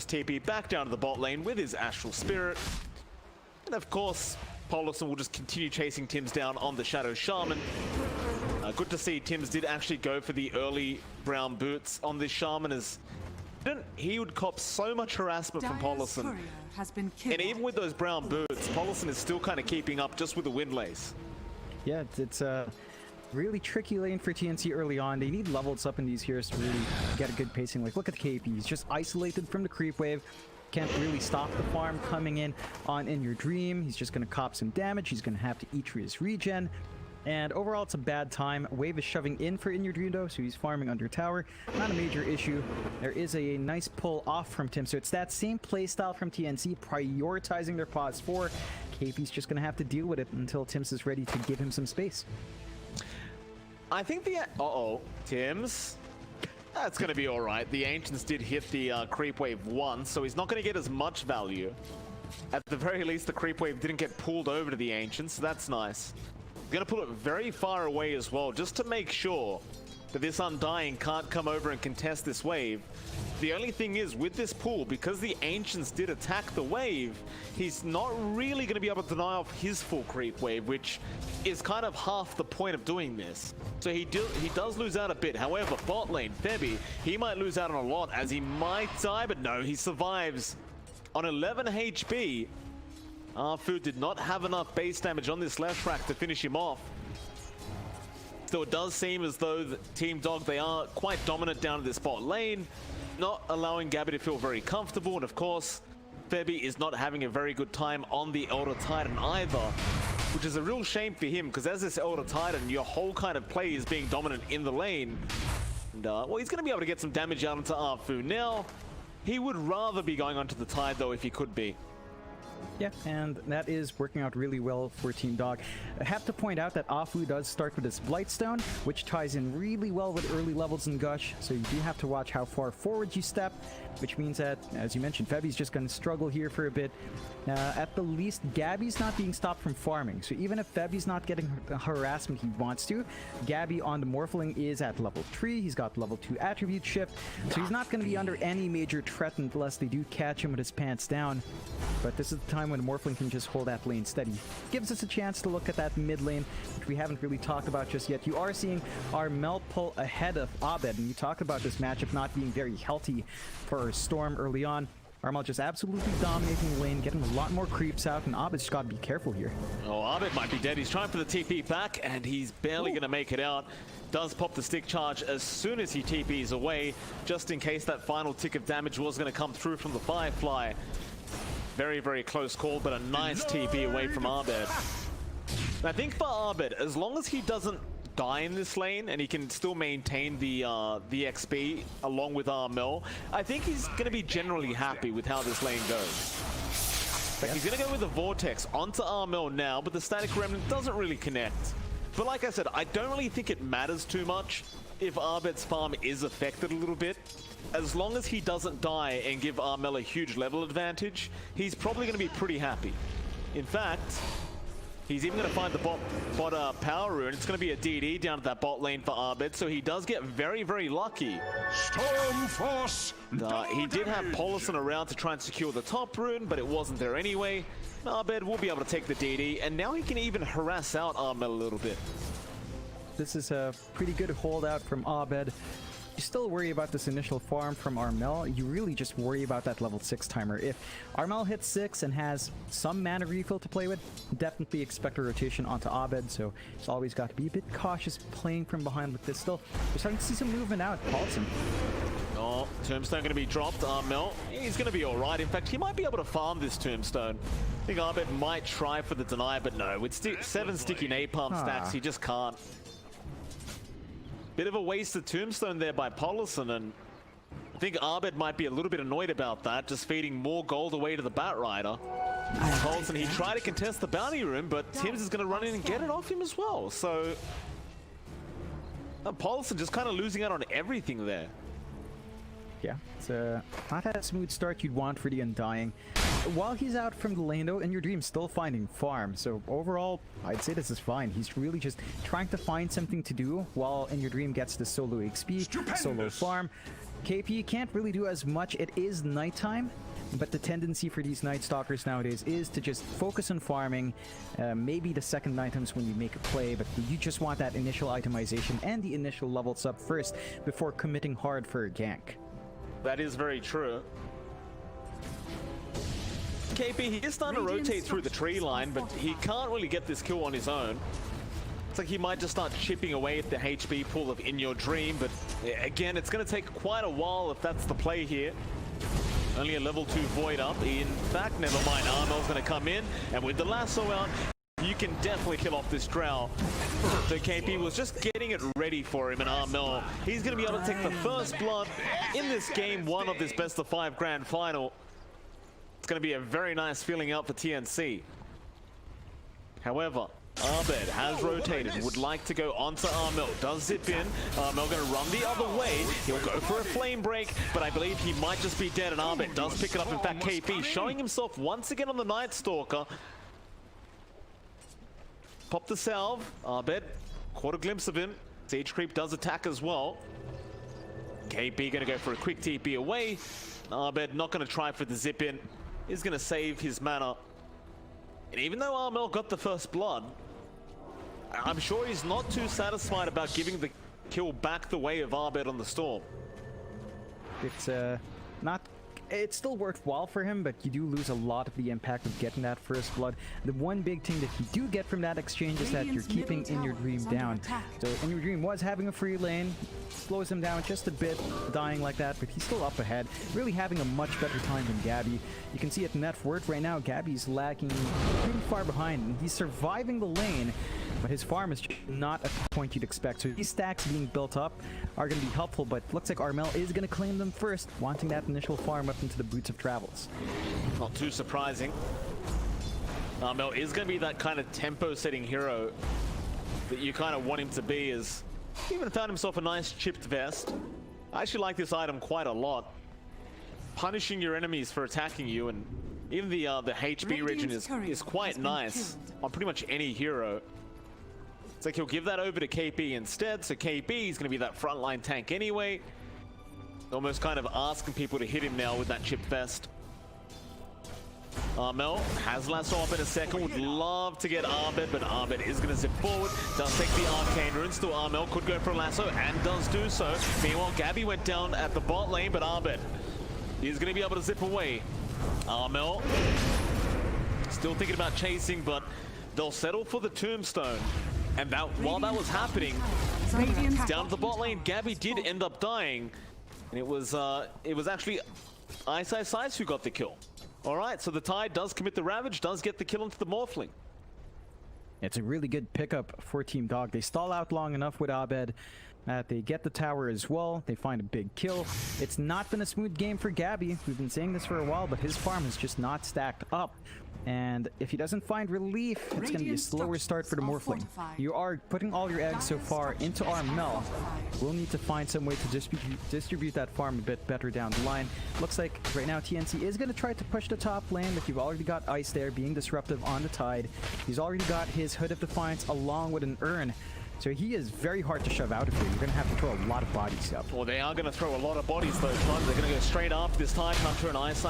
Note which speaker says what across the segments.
Speaker 1: just TP back down to the bot lane with his Astral Spirit. And of course, Polison will just continue chasing Tims down on the Shadow Shaman. Good to see Tims did actually go for the early brown boots on this Shaman, as he would cop so much harassment from Polison. And even with those brown boots, Polison is still kind of keeping up just with the Wind Lace.
Speaker 2: Yeah, it's a really tricky lane for TnC early on. They need levels up in these heroes to really get a good pacing. Like, look at the KP. He's just isolated from the creep wave. Can't really stop the farm coming in your dream. He's just going to cop some damage. He's going to have to eat through his regen. And overall, it's a bad time. Wave is shoving in for In Your Dream, though, so he's farming under tower. Not a major issue. There is a nice pull off from Tim, so it's that same playstyle from TnC, prioritizing their pause 4. KP's just going to have to deal with it until Tims is ready to give him some space.
Speaker 1: I think the... Tims? That's going to be all right. The Ancients did hit the creep wave once, so he's not going to get as much value. At the very least, the creep wave didn't get pulled over to the Ancients, so that's nice. Gonna put it very far away as well, just to make sure that this Undying can't come over and contest this wave. The only thing is, with this pull, because the Ancients did attack the wave, he's not really going to be able to deny off his full creep wave, which is kind of half the point of doing this. So he does lose out a bit. However, bot lane, Febby, he might lose out on a lot, as he might die, but no, he survives on 11 HP. Arfu did not have enough base damage on this left track to finish him off. So it does seem as though the Team Dog, they are quite dominant down at this bot lane, not allowing Gabby to feel very comfortable. And of course, Febby is not having a very good time on the Elder Titan either, which is a real shame for him, because as this Elder Titan, your whole kind of play is being dominant in the lane. And well, he's going to be able to get some damage out into Arfu. Now, he would rather be going onto the Tide though, if he could be.
Speaker 2: Yeah, and that is working out really well for Team Dog. I have to point out that Afu does start with his Blightstone, which ties in really well with early levels in Gush, so you do have to watch how far forward you step, which means that, as you mentioned, Febby's just going to struggle here for a bit. At the least, Gabby's not being stopped from farming, so even if Febby's not getting the harassment he wants to, Gabby on the Morphling is at level 3, he's got level 2 attribute shift, so he's not going to be under any major threat unless they do catch him with his pants down. But this is the time when Morphling can just hold that lane steady. Gives us a chance to look at that mid lane, which we haven't really talked about just yet. You are seeing our Mel pull ahead of Abed, and you talk about this matchup not being very healthy for Storm early on. Armel just absolutely dominating the lane, getting a lot more creeps out, and Abed's just got to be careful here.
Speaker 1: Oh, Abed might be dead. He's trying for the TP back, and he's barely going to make it out. Does pop the stick charge as soon as he TPs away, just in case that final tick of damage was going to come through from the Firefly. Very, very close call, but a nice TP away from Abed. I think for Abed, as long as he doesn't die in this lane and he can still maintain the XP along with Armel, I think he's going to be generally happy with how this lane goes. Like, he's going to go with the Vortex onto Armel now, but the Static Remnant doesn't really connect. But like I said, I don't really think it matters too much if Abed's farm is affected a little bit. As long as he doesn't die and give Armel a huge level advantage, he's probably going to be pretty happy. In fact, he's even going to find the bot power rune. It's going to be a DD down to that bot lane for Abed, so he does get very, very lucky.
Speaker 3: Storm Force!
Speaker 1: He did have Polison around to try and secure the top rune, but it wasn't there anyway. Abed will be able to take the DD, and now he can even harass out Armel a little bit.
Speaker 2: This is a pretty good holdout from Abed. You still worry about this initial farm from Armel. You really just worry about that level 6 timer. If Armel hits 6 and has some mana refill to play with, definitely expect a rotation onto Abed, so he's always got to be a bit cautious playing from behind with this. Still, we're starting to see some movement out. Paulson.
Speaker 1: Oh, Tombstone going to be dropped. Armel, he's going to be all right. In fact, he might be able to farm this Tombstone. I think Abed might try for the deny, but no. With 7 sticky napalm stacks, he just can't. Bit of a wasted Tombstone there by Polison, and I think Abed might be a little bit annoyed about that, just feeding more gold away to the Bat Rider. Polison, he tried to contest the bounty room, but Tims is going to run in and get it off him as well. So, Polison just kind of losing out on everything there.
Speaker 2: Yeah, it's not a smooth start you'd want for the Undying. While he's out from the lane though, In Your Dream still finding farm, so overall, I'd say this is fine. He's really just trying to find something to do while In Your Dream gets the solo XP, solo farm. KP can't really do as much. It is nighttime, but the tendency for these Night Stalkers nowadays is to just focus on farming. Maybe the second items when you make a play, but you just want that initial itemization and the initial levels up first before committing hard for a gank.
Speaker 1: That is very true. KP, he is starting to rotate through the tree line, but he can't really get this kill on his own. It's like he might just start chipping away at the HP pool of In Your Dream, but again, it's going to take quite a while if that's the play here. Only a level 2 Void up. In fact, never mind, Armel's going to come in, and with the lasso out, you can definitely kill off this Drow. So KP was just getting it ready for him, and Armel, he's going to be able to take the first blood in this game 1 of this best of 5 grand final. It's going to be a very nice feeling out for TnC. However, Abed has rotated, would like to go onto Armel, does zip in. Armel going to run the other way. He'll go for a flame break, but I believe he might just be dead, and Abed does pick it up. In fact, KP showing himself once again on the Night Stalker. Pop the salve. Abed caught a glimpse of him. Siege Creep does attack as well. KP going to go for a quick TP away. Abed not going to try for the zip in. He's going to save his mana. And even though Armel got the first blood, I'm sure he's not too satisfied about giving the kill back the way of Abed on the Storm.
Speaker 2: It's it's still worthwhile for him, but you do lose a lot of the impact of getting that first blood. The one big thing that you do get from that exchange is that you're keeping In Your Dream down. So In Your Dream was having a free lane, slows him down just a bit, dying like that, but he's still up ahead, really having a much better time than Gabby. You can see at net worth right now, Gabby's lagging pretty far behind, and he's surviving the lane, but his farm is just not at the point you'd expect. So these stacks being built up are going to be helpful, but looks like Armel is going to claim them first, wanting that initial farm up into the Boots of Travels.
Speaker 1: Not too surprising. Armel is going to be that kind of tempo-setting hero that you kind of want him to be. As he even found himself a nice chipped vest. I actually like this item quite a lot. Punishing your enemies for attacking you, and even the HB region is quite nice on pretty much any hero. It's like he'll give that over to KP instead, so KP is going to be that frontline tank anyway. Almost kind of asking people to hit him now with that chipped vest. Armel has lasso up in a second, would love to get Abed, but Abed is going to zip forward, does take the arcane rune, still Armel could go for a lasso and does do so. Meanwhile, Gabby went down at the bot lane, but Abed is going to be able to zip away. Armel still thinking about chasing, but they'll settle for the tombstone. And that, while that was happening, down to the bot lane, Gabby did end up dying. And it was actually Ice who got the kill. All right, so the Tide does commit the Ravage, does get the kill into the Morphling.
Speaker 2: It's a really good pickup for Team Dog. They stall out long enough with Abed. They get the tower as well. They find a big kill. It's not been a smooth game for Gabby. We've been saying this for a while, but his farm is just not stacked up. And if he doesn't find relief, it's going to be a slower start for the Morphling. You are putting all your eggs so far into Armel. We'll need to find some way to distribute that farm a bit better down the line. Looks like right now TnC is going to try to push the top lane, but you've already got Ice there being disruptive on the Tide. He's already got his Hood of Defiance along with an Urn. So he is very hard to shove out of here. You're going to have to throw a lot of bodies up.
Speaker 1: Well, they are going to throw a lot of bodies those times. They're going to go straight after this Tide Hunter and Ice.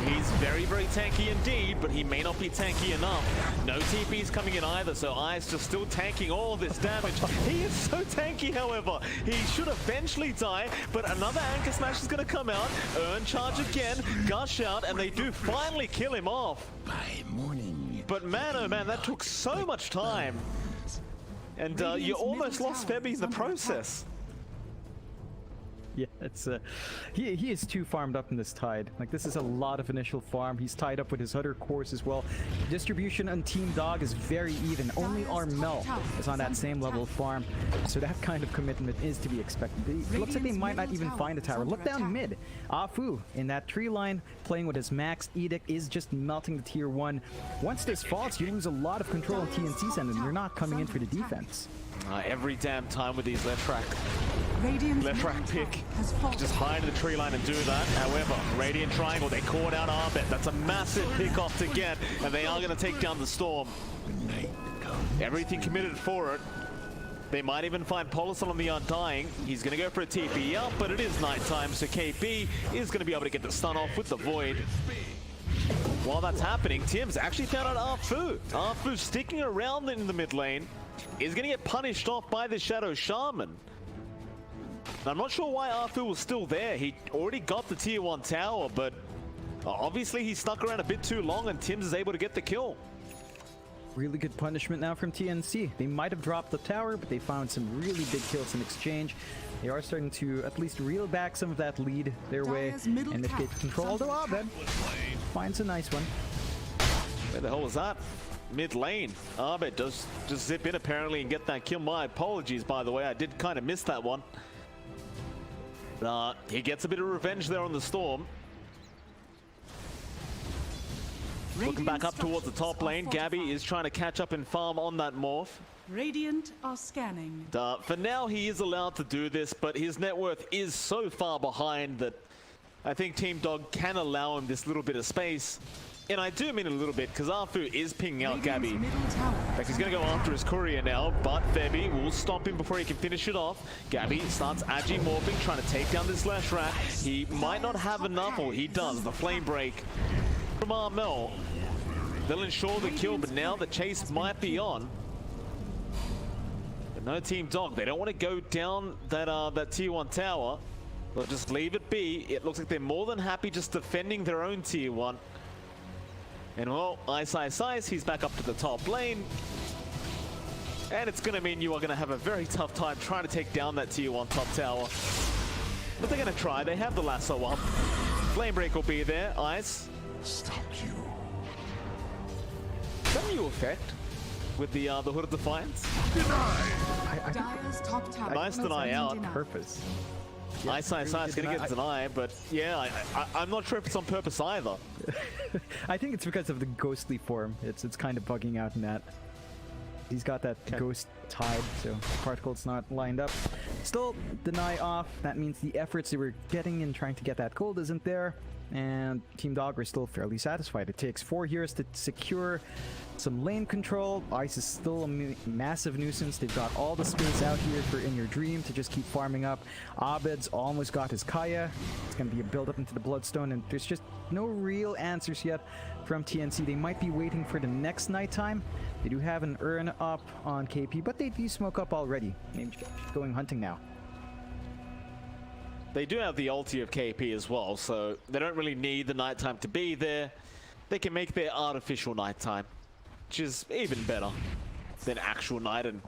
Speaker 1: He's very, very tanky indeed, but he may not be tanky enough. No TP's coming in either, so Ice just still tanking all this damage. He is so tanky, however. He should eventually die, but another Anchor Smash is going to come out. Urn charge again, gush out, and they do finally kill him off.
Speaker 3: By morning.
Speaker 1: But man, oh man, that took so much time. And you almost lost Febby in the process.
Speaker 2: Yeah, it's he is too farmed up in this Tide. Like, this is a lot of initial farm. He's tied up with his other cores as well. Distribution on Team Dog is very even. Only Armel is on that same level of farm. So that kind of commitment is to be expected. It looks like they might not even find a tower. Look down mid. Afu in that tree line, playing with his max Edict, is just melting the tier 1. Once this falls, you lose a lot of control on TnC's end, and you're not coming in for the defense.
Speaker 1: Every damn time with these left rack pick, just hide in the tree line and do that. However, Radiant Triangle, they caught out Arbet. That's a massive pick off to get, and they are going to take down the Storm. Everything committed for it. They might even find Polison on the Undying. He's going to go for a TP up, but it is nighttime, so KP is going to be able to get the stun off with the Void. While that's happening, Tim's actually found out Afu. Afu sticking around in the mid lane is going to get punished off by the Shadow Shaman. I'm not sure why Afu was still there. He already got the tier 1 tower, but obviously he stuck around a bit too long and Tim's is able to get the kill.
Speaker 2: Really good punishment now from TnC. They might have dropped the tower, but they found some really big kills in exchange. They are starting to at least reel back some of that lead their way and if get control. Although Abed finds a nice one.
Speaker 1: Where the hell was that? Mid lane. Abed does just zip in apparently and get that kill. My apologies, by the way. I did kind of miss that one. He gets a bit of revenge there on the Storm. Looking back up towards the top lane, Gabby is trying to catch up and farm on that morph.
Speaker 4: Radiant are scanning.
Speaker 1: For now, he is allowed to do this, but his net worth is so far behind that I think Team Dog can allow him this little bit of space. And I do mean a little bit, because Afu is pinging out Gabby. In fact, he's going to go after his courier now, but Febby will stop him before he can finish it off. Gabby starts agi morphing, trying to take down this Leshrac. He might not have enough, or he does. The flame break from Armel. They'll ensure the kill, but now the chase might be on. But no Team Dog, they don't want to go down that tier 1 tower. They'll just leave it be. It looks like they're more than happy just defending their own tier 1. And well, Ice, he's back up to the top lane. And it's going to mean you are going to have a very tough time trying to take down that tier 1 top tower. But they're going to try. They have the lasso up. Flame break will be there. Ice.
Speaker 3: Stop you.
Speaker 1: Is that a new effect with the Hood of Defiance?
Speaker 4: Dire's top tower.
Speaker 1: Nice deny out.
Speaker 2: Purpose.
Speaker 1: Ice is going to get denied, but yeah, I'm not sure if it's on purpose either.
Speaker 2: I think it's because of the ghostly form. It's kind of bugging out in that. He's got that ghost tied, so particle's not lined up. Still, deny off. That means the efforts they were getting in trying to get that gold isn't there. And Team Dog are still fairly satisfied. It takes 4 heroes to secure some lane control. Ice is still a massive nuisance. They've got all the space out here for In Your Dream to just keep farming up. Abed's almost got his Kaya. It's going to be a build up into the Bloodstone, and there's just no real answers yet from TnC. They might be waiting for the next nighttime. They do have an urn up on KP, but they do smoke up already. Maybe just going hunting now.
Speaker 1: They do have the ulti of KP as well, so they don't really need the nighttime to be there. They can make their artificial nighttime, which is even better than actual night. And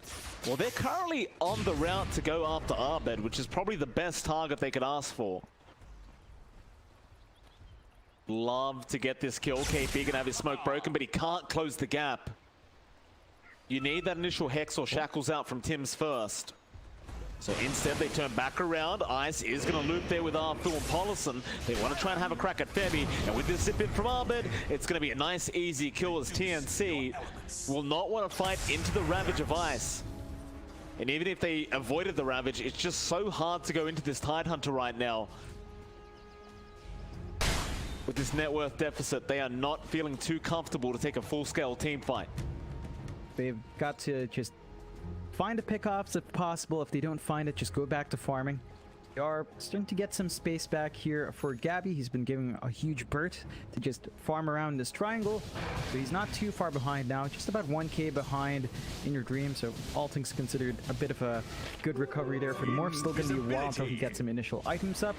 Speaker 1: well, they're currently on the route to go after Abed, which is probably the best target they could ask for. Love to get this kill. KP can have his smoke broken, but he can't close the gap. You need that initial Hex or Shackles out from Tim's first. So instead, they turn back around. Ice is going to loop there with Arfu and Polison. They want to try and have a crack at Febby. And with this zip in from Abed, it's going to be a nice, easy kill as TnC will not want to fight into the Ravage of Ice. And even if they avoided the Ravage, it's just so hard to go into this Tidehunter right now. With this net worth deficit, they are not feeling too comfortable to take a full-scale team fight.
Speaker 2: They've got to just find the pickoffs if possible. If they don't find it, just go back to farming. They are starting to get some space back here for Gabby. He's been giving a huge burst to just farm around this triangle. So he's not too far behind now, just about 1k behind In Your Dream. So all things considered, a bit of a good recovery there for the Morph. Still going to be a while until he gets some initial items up.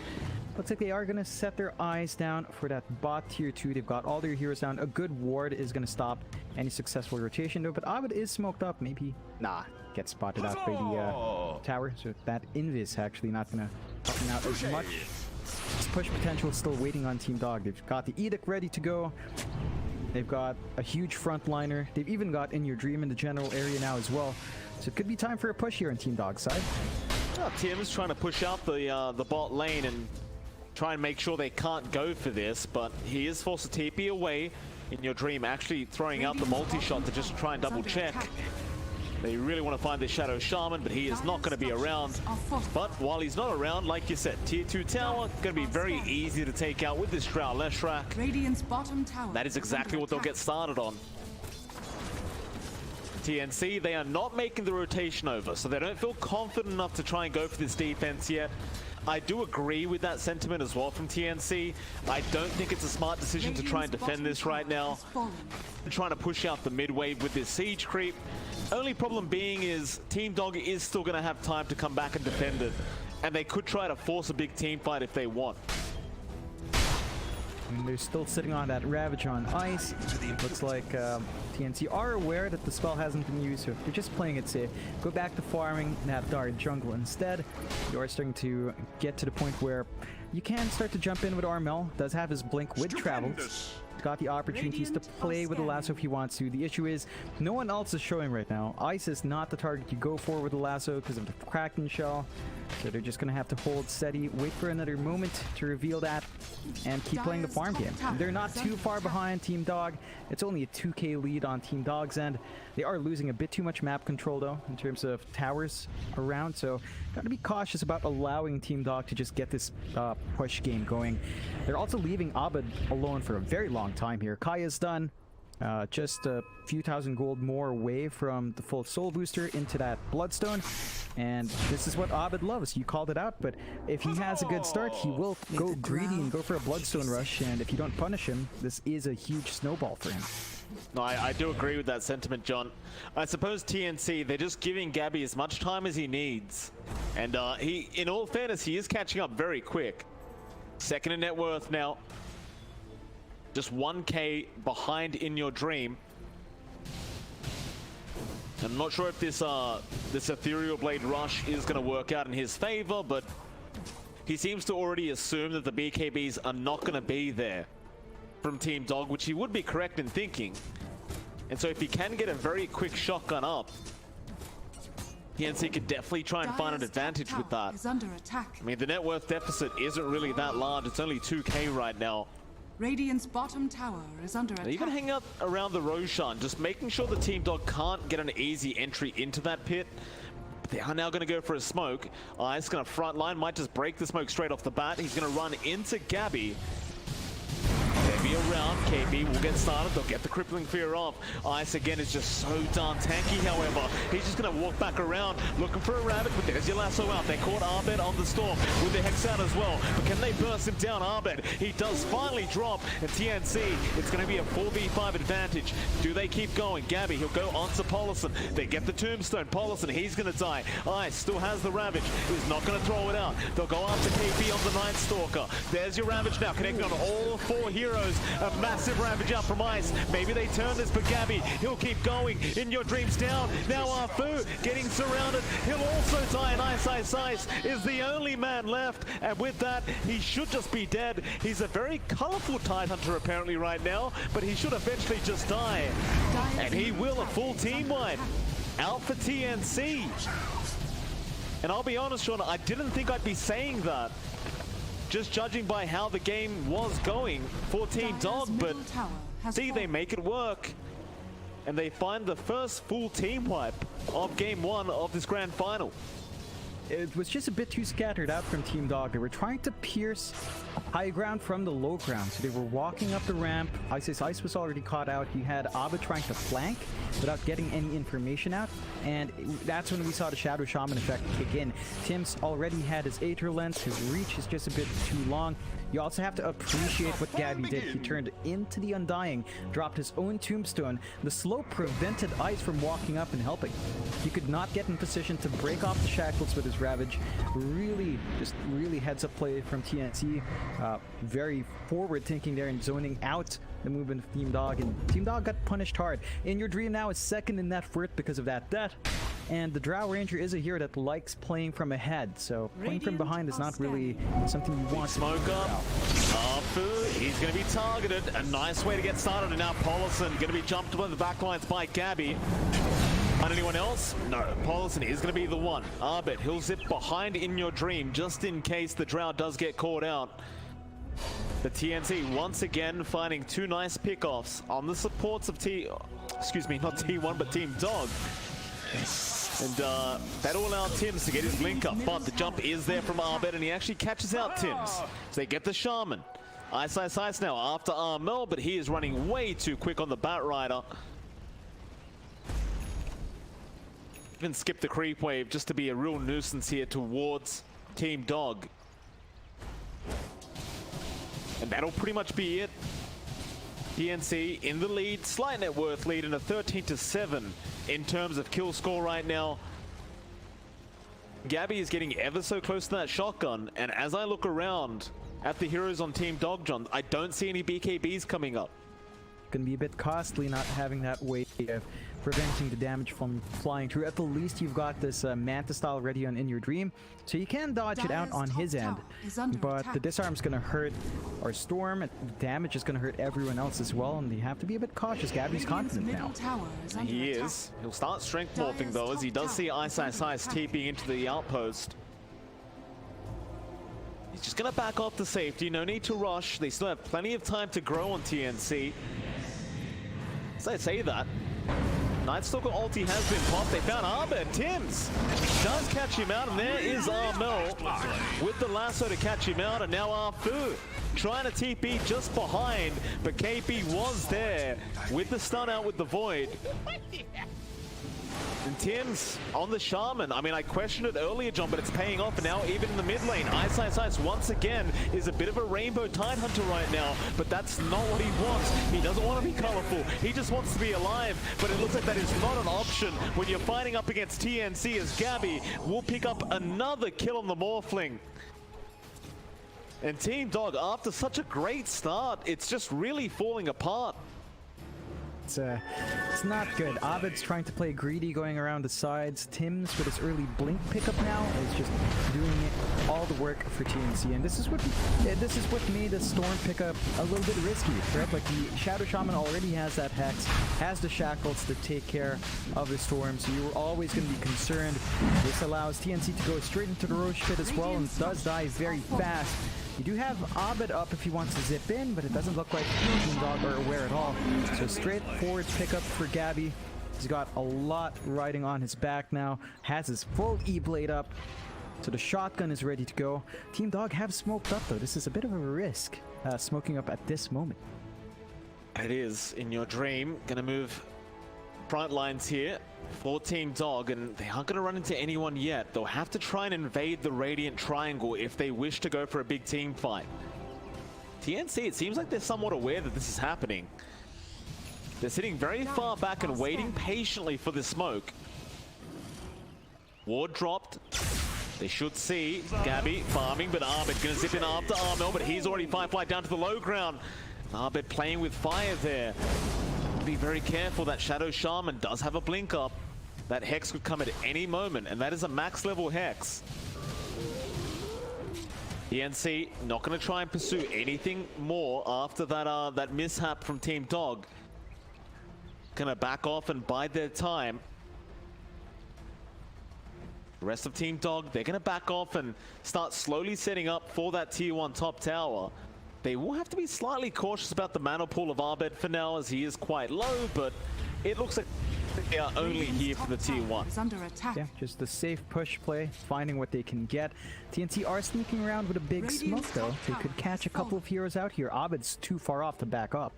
Speaker 2: Looks like they are going to set their eyes down for that bot tier 2. They've got all their heroes down. A good ward is going to stop any successful rotation though, but Abed is smoked up. Maybe, nah, gets spotted out by the tower. So that Invis actually not going to help him out as much. This push potential is still waiting on Team Dog. They've got the Edict ready to go. They've got a huge frontliner. They've even got In Your Dream in the general area now as well. So it could be time for a push here on Team Dog's side.
Speaker 1: Tim's trying to push out the bot lane and try and make sure they can't go for this, but he is forced to TP away. In Your Dream actually throwing out the multi-shot to just try and double check. They really want to find the Shadow Shaman, but he is not going to be around. But while he's not around, like you said, tier 2 tower going to be very easy to take out with this Drow Leshrac.
Speaker 4: Radiant's bottom tower.
Speaker 1: That is exactly what they'll get started on. TnC, they are not making the rotation over, so they don't feel confident enough to try and go for this defense yet. I do agree with that sentiment as well from TnC. I don't think it's a smart decision to try and defend this right now. They're trying to push out the mid wave with this siege creep. Only problem being is Team Dog is still going to have time to come back and defend it. And they could try to force a big team fight if they want.
Speaker 2: And they're still sitting on that Ravage on ice. Looks like TnC are aware that the spell hasn't been used, so they're just playing it safe. Go back to farming and have Dart jungle instead. You are starting to get to the point where you can start to jump in with Armel. Does have his blink with travels. Got the opportunities to play with the lasso if he wants to. The issue is no one else is showing right now. Ice is not the target you go for with the lasso because of the Kraken shell. So they're just going to have to hold steady, wait for another moment to reveal that, and keep playing the farm game. They're not too far behind Team Dog. It's only a 2k lead on Team Dog's end. They are losing a bit too much map control though in terms of towers around, so got to be cautious about allowing Team Dog to just get this push game going. They're also leaving Abed alone for a very long time here. Kaya's done. Just a few thousand gold more away from the full soul booster into that bloodstone, and this is what Abed loves. You called it out, but if he has a good start, he will go greedy and go for a bloodstone rush, and if you don't punish him, this is a huge snowball for him.
Speaker 1: No, I do agree with that sentiment, John. I suppose TnC, they're just giving Gabby as much time as he needs, and he, in all fairness, he is catching up very quick. Second in net worth now. Just 1k behind in your dream. I'm not sure if this Ethereal Blade Rush is going to work out in his favor, but he seems to already assume that the BKBs are not going to be there from Team Dog, which he would be correct in thinking. And so if he can get a very quick shotgun up, TnC could definitely try and find an advantage with that. I mean, the net worth deficit isn't really that large. It's only 2k right now.
Speaker 4: Radiant's bottom tower is under attack.
Speaker 1: Even hang out around the Roshan, just making sure the Team Dog can't get an easy entry into that pit. They are now going to go for a smoke. Ice going to front line, might just break the smoke straight off the bat. He's going to run into Gabby. Gabby around, KB will get started, they'll get the crippling fear off. Ice again is just so darn tanky, however. He's just going to walk back around, looking for a Ravage, but there's your lasso out. They caught Abed on the storm with the Hex out as well. But can they burst him down? Abed, he does finally drop, and TnC, it's going to be a 4v5 advantage. Do they keep going? Gabby, he'll go onto Polison. They get the tombstone. Polison, he's going to die. Ice still has the Ravage. He's not going to throw it out. They'll go after KP on the Night Stalker. There's your Ravage now, connecting on all four heroes. A massive Ravage out from Ice. Maybe they turn this for Gabby. He'll keep going. In your dreams down. Now Arfu getting surrounded. He'll also die, and Ice is the only man left. And with that, he should just be dead. He's a very colorful Tidehunter apparently right now, but he should eventually just die. And he will, a full team wipe. Out for TnC. And I'll be honest, Sean, I didn't think I'd be saying that, just judging by how the game was going for Team Dog, but see, they make it work. And they find the first full team wipe of Game 1 of this grand final.
Speaker 2: It was just a bit too scattered out from Team Dog. They were trying to pierce high ground from the low ground. So they were walking up the ramp. Ice was already caught out. You had Abed trying to flank without getting any information out. And that's when we saw the Shadow Shaman effect kick in. Tim's already had his Aether Lens. His reach is just a bit too long. You also have to appreciate what Gabby did. He turned into the Undying, dropped his own tombstone. The slope prevented Ice from walking up and helping. He could not get in position to break off the shackles with his Ravage. Really heads up play from TnC. Very forward thinking there and zoning out the movement of Team Dog. And Team Dog got punished hard. In Your Dream now is second in net worth because of that death. And the Drow Ranger is a hero that likes playing from ahead, so playing from behind is not really something you want.
Speaker 1: Smoke up. He's going to be targeted. A nice way to get started. And now Polison going to be jumped by the backlines by Gabby. On anyone else? No. Polison is going to be the one. Abed, he'll zip behind In Your Dream just in case the Drow does get caught out. The TnC once again finding two nice pickoffs on the supports of not T1, but Team Dog. And that'll allow Tims to get his blink up, but the jump is there from Abed, and he actually catches out Tims. So they get the Shaman. Ice now after Armel, but he is running way too quick on the Bat Rider. even skip the creep wave just to be a real nuisance here towards Team Dog. And that'll pretty much be it. TnC in the lead, slight net worth lead, and a 13-7 in terms of kill score right now. Gabby is getting ever so close to that shotgun, and as I look around at the heroes on Team Dog, John, I don't see any BKBs coming up.
Speaker 2: Gonna be a bit costly not having that way of preventing the damage from flying through. At the least, you've got this Manta style ready on In Your Dream, so you can dodge it out on his end. But the disarm's gonna hurt our Storm, and the damage is gonna hurt everyone else as well, and you have to be a bit cautious. Gabby's confident now.
Speaker 1: He is. He'll start strength morphing though, as he does see Ice TPing into the outpost. He's just gonna back off to safety, no need to rush. They still have plenty of time to grow on TnC. As I say that, Nightstalker ulti has been popped. They found Arbed. TimZ does catch him out, and there is Armel with the lasso to catch him out, and now Arfu trying to TP just behind, but KP was there with the stun out with the Void. And TimZ on the Shaman. I mean, I questioned it earlier, John, but it's paying off. And now even in the mid lane, Ice once again is a bit of a rainbow tide hunter right now, but that's not what he wants. He doesn't want to be colorful. He just wants to be alive, but it looks like that is not an option when you're fighting up against TnC, as Gabby will pick up another kill on the Morphling. And Team Dog, after such a great start, it's just really falling apart.
Speaker 2: It's not good. Abed's trying to play greedy, going around the sides. TimZ with his early blink pickup now is just doing all the work for TnC, and this is what made the Storm pickup a little bit risky, right? Like the Shadow Shaman already has that Hex, has the Shackles to take care of the Storm, so you were always going to be concerned. This allows TnC to go straight into the Roche pit as well, and does die very fast. You do have Abed up if he wants to zip in, but it doesn't look like Team Dog are aware at all. So straightforward pickup for Gabby. He's got a lot riding on his back now. Has his full E-Blade up. So the shotgun is ready to go. Team Dog have smoked up though. This is a bit of a risk, smoking up at this moment.
Speaker 1: It is. In Your Dream, gonna move front lines here for Team Dog, and they aren't going to run into anyone yet. They'll have to try and invade the Radiant Triangle if they wish to go for a big team fight. TnC, it seems like they're somewhat aware that this is happening. They're sitting very far back and waiting patiently for the smoke. Ward dropped. They should see Gabby farming, but Arbed going to zip in after Armel, but he's already firefly down to the low ground. Arbed playing with fire there. Be very careful. That Shadow Shaman does have a blink up. That Hex could come at any moment, and that is a max level Hex. TnC not going to try and pursue anything more after that that mishap from Team Dog. Gonna back off and bide their time. The rest of Team Dog, they're gonna back off and start slowly setting up for that tier 1 top tower. They will have to be slightly cautious about the mana pool of Arbed for now, as he is quite low, but it looks like they are only here for the tier 1.
Speaker 2: Yeah, just a safe push play, finding what they can get. TnC are sneaking around with a big smoke though. They could catch a couple of heroes out here. Abed's too far off to back up.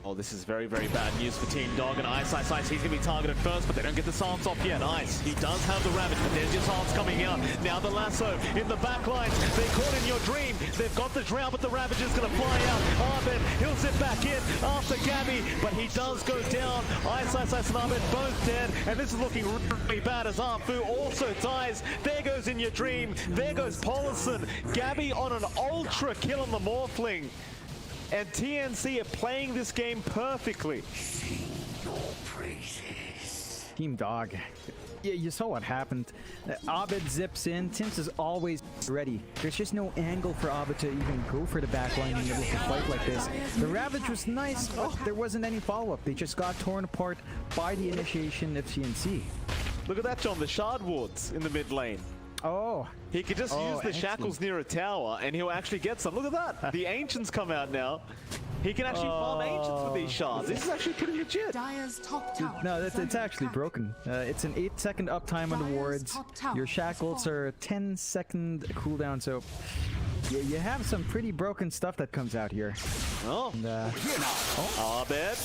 Speaker 1: Oh, this is very, very bad news for Team Dog, and Ice, he's going to be targeted first, but they don't get the silence off yet. Ice, he does have the Ravage, but there's your silence coming out. Now the lasso in the back lines. They caught In Your Dream. They've got the drown, but the Ravage is going to fly out. Arbed, he'll sit back in after Gabby, but he does go down. Ice and Arbed both dead, and this is looking really bad as Arfu also dies. There goes In Your Dream. There goes Polison. Gabby on an ultra kill on the Morphling. And TnC are playing this game perfectly.
Speaker 2: Team Dog. Yeah, you saw what happened. Abed zips in. TimZ is always ready. There's just no angle for Abed to even go for the backline in the middle of a fight like this. The Ravage was nice, but there wasn't any follow-up. They just got torn apart by the initiation of TnC.
Speaker 1: Look at that, John. The Shard Wards in the mid lane.
Speaker 2: Oh.
Speaker 1: He could just use the Shackles near a tower, and he'll actually get some. Look at that. The Ancients come out now. He can actually farm Ancients with these shards. This is actually pretty legit.
Speaker 2: No, it's actually broken. It's an 8-second uptime on the wards. Your Shackles are a 10-second cooldown, so you have some pretty broken stuff that comes out here.
Speaker 1: Oh.
Speaker 2: And,
Speaker 1: Arbed.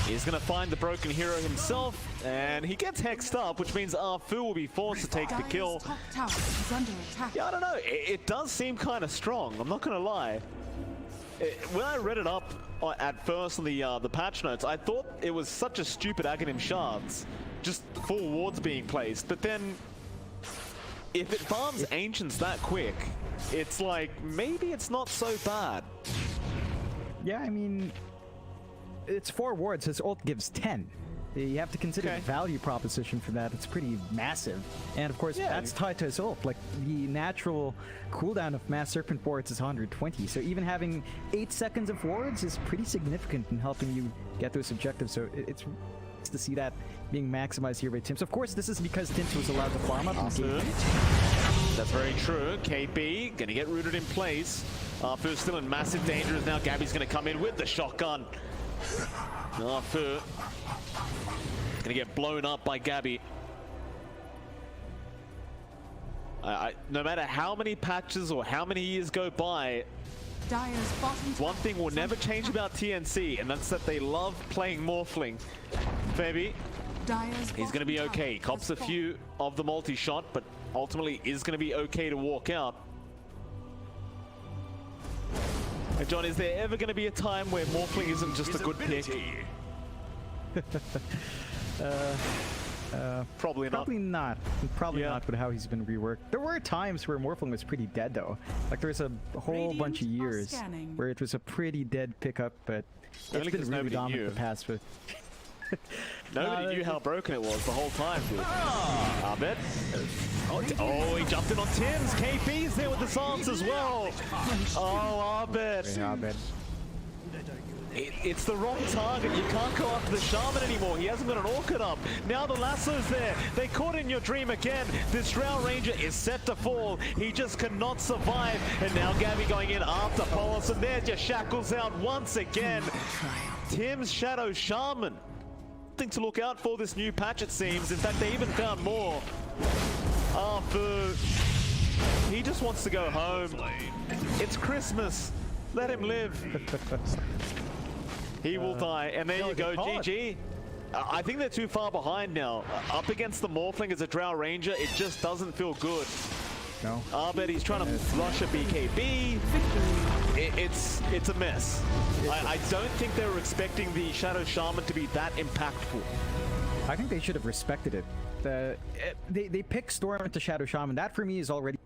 Speaker 1: He's gonna find the broken hero himself, and he gets hexed up, which means Fu will be forced to take the kill.
Speaker 4: Top tower is under attack.
Speaker 1: Yeah, I don't know. It does seem kind of strong. I'm not gonna lie. When I read it up at first on the patch notes, I thought it was such a stupid Aghanim shards, just full wards being placed. But then, if it farms Ancients that quick, it's like maybe it's not so bad.
Speaker 2: Yeah, I mean, it's 4 wards. His ult gives 10. You have to consider the value proposition for that. It's pretty massive. And of course, that's tied to his ult. Like, the natural cooldown of Mass Serpent wards is 120. So even having 8 seconds of wards is pretty significant in helping you get those objectives. So it's to see that being maximized here by TnC. Of course, this is because TnC was allowed to farm up.
Speaker 1: That's very true. KB gonna get rooted in place. Fu's still in massive danger as now Gabby's gonna come in with the shotgun. Fu gonna get blown up by Gabby. No matter how many patches or how many years go by,
Speaker 4: Dire's bottom
Speaker 1: one thing will never change about TnC, and that's that they love playing Morphling. Baby, he's gonna be okay. Cops a few of the multi-shot, but ultimately is gonna be okay to walk out. And John, is there ever gonna be a time where Morphling isn't just a good pick? Probably not.
Speaker 2: Probably not. Probably not with how he's been reworked. There were times where Morphling was pretty dead though. Like there was a whole bunch of years where it was a pretty dead pickup, but it's been really dominant the past with.
Speaker 1: Nobody knew how broken it was the whole time, dude. I bet. Oh, he jumped in on Tim's. KP's there with the silence as well. Oh, I bet. It's the wrong target. You can't go after the Shaman anymore. He hasn't got an Orchid up. Now the lasso's there. They caught in your dream again. This Drow Ranger is set to fall. He just cannot survive. And now Gabby going in after Polos. And there's your shackles out once again. Tim's Shadow Shaman. Thing to look out for this new patch, it seems. In fact, they even found more. Fu. He just wants to go home. It's Christmas. Let him live. He will die, and there you go, GG. I think they're too far behind now. Up against the Morphling as a Drow Ranger, it just doesn't feel good.
Speaker 2: No.
Speaker 1: But he's trying to rush a BKB. It's a mess. I don't think they were expecting the Shadow Shaman to be that impactful.
Speaker 2: I think they should have respected it. They picked Storm into Shadow Shaman. That for me is already